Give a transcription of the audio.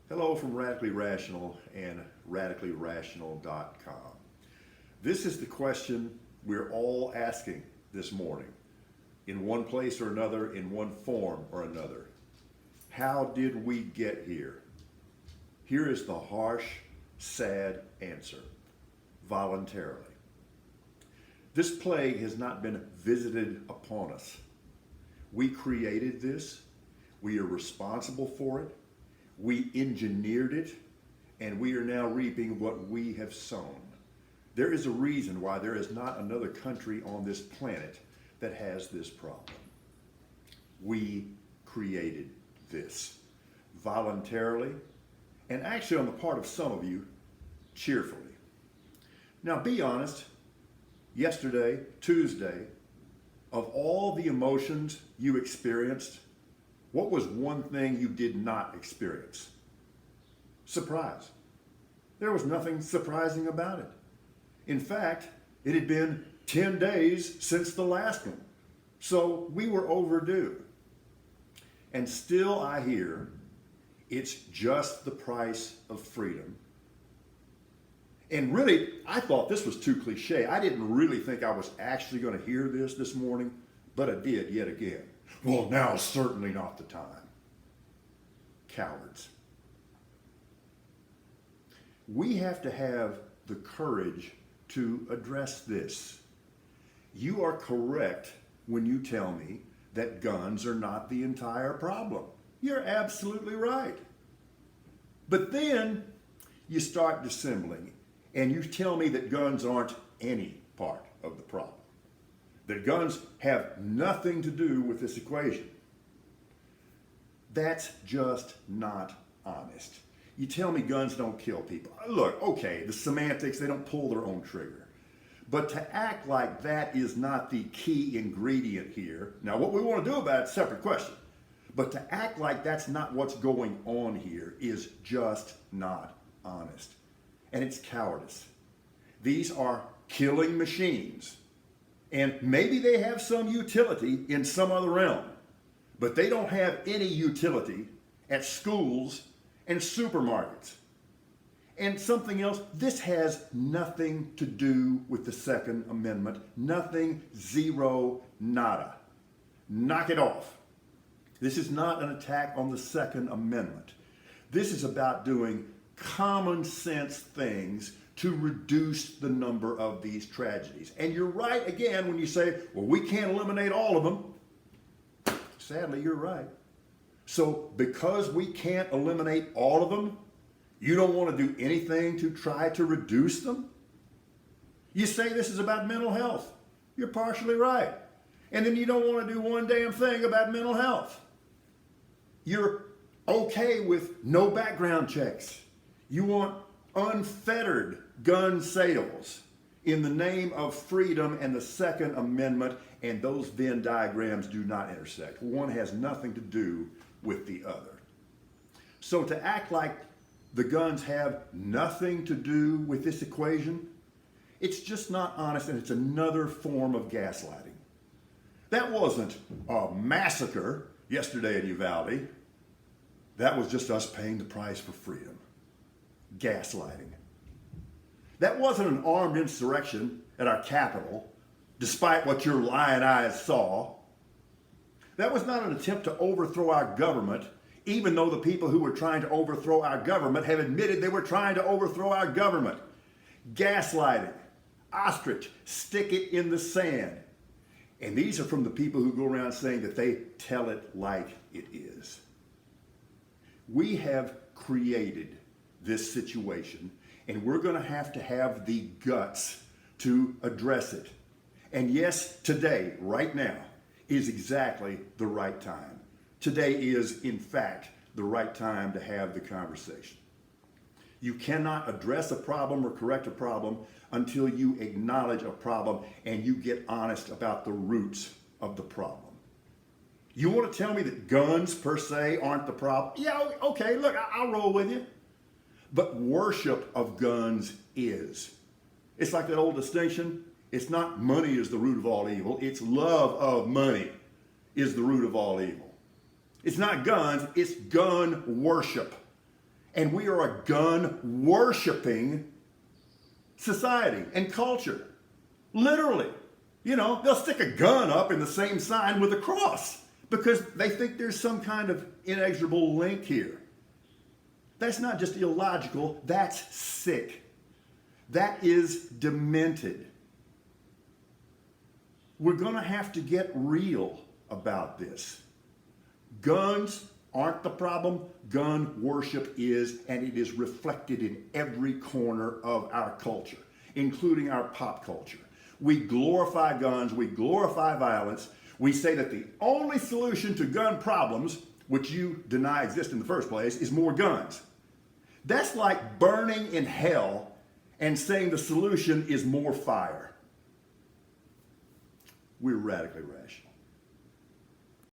Hello from Radically Rational and radicallyrational.com. This is the question we're all asking this morning, in one place or another, in one form or another. How did we get here? Here is the harsh, sad answer: voluntarily. This plague has not been visited upon us. We created this. We are responsible for it. We engineered it, and we are now reaping what we have sown. There is a reason why there is not another country on this planet that has this problem. We created this voluntarily, and actually on the part of some of you, cheerfully. Now be honest, yesterday, Tuesday, of all the emotions you experienced, what was one thing you did not experience? Surprise. There was nothing surprising about it. In fact, it had been 10 days since the last one, so we were overdue. And still I hear, it's just the price of freedom. And really, I thought this was too cliche. I didn't really think I was actually going to hear this morning, but I did yet again. Well, now is certainly not the time. Cowards. We have to have the courage to address this. You are correct when you tell me that guns are not the entire problem. You're absolutely right. But then you start dissembling and you tell me that guns aren't any part of the problem, that guns have nothing to do with this equation. That's just not honest. You tell me guns don't kill people. Look, okay, the semantics, they don't pull their own trigger. But to act like that is not the key ingredient here, now what we want to do about it is a separate question, but to act like that's not what's going on here is just not honest. And it's cowardice. These are killing machines. And maybe they have some utility in some other realm, but they don't have any utility at schools and supermarkets. And something else, this has nothing to do with the Second Amendment. Nothing, zero, nada. Knock it off. This is not an attack on the Second Amendment. This is about doing common sense things to reduce the number of these tragedies. And you're right again when you say, well, we can't eliminate all of them. Sadly, you're right. So because we can't eliminate all of them, you don't want to do anything to try to reduce them? You say this is about mental health. You're partially right. And then you don't want to do one damn thing about mental health. You're okay with no background checks. You want unfettered gun sales in the name of freedom and the Second Amendment, and those Venn diagrams do not intersect. One has nothing to do with the other. So to act like the guns have nothing to do with this equation, it's just not honest, and it's another form of gaslighting. That wasn't a massacre yesterday in Uvalde. That was just us paying the price for freedom. Gaslighting. That wasn't an armed insurrection at our Capitol, despite what your lying eyes saw. That was not an attempt to overthrow our government, even though the people who were trying to overthrow our government have admitted they were trying to overthrow our government. Gaslighting. Ostrich. Stick it in the sand. And these are from the people who go around saying that they tell it like it is. We have created this situation, and we're going to have the guts to address it. And yes, today, right now, is exactly the right time. Today is, in fact, the right time to have the conversation. You cannot address a problem or correct a problem until you acknowledge a problem and you get honest about the roots of the problem. You want to tell me that guns per se aren't the problem? Yeah, okay, look, I'll roll with you. But worship of guns is. It's like that old distinction. It's not money is the root of all evil. It's love of money is the root of all evil. It's not guns, it's gun worship. And we are a gun-worshiping society and culture. Literally. You know, they'll stick a gun up in the same sign with a cross because they think there's some kind of inexorable link here. That's not just illogical, that's sick. That is demented. We're going to have to get real about this. Guns aren't the problem. Gun worship is, and it is reflected in every corner of our culture, including our pop culture. We glorify guns, we glorify violence. We say that the only solution to gun problems, which you deny exist in the first place, is more guns. That's like burning in hell and saying the solution is more fire. We're radically rational.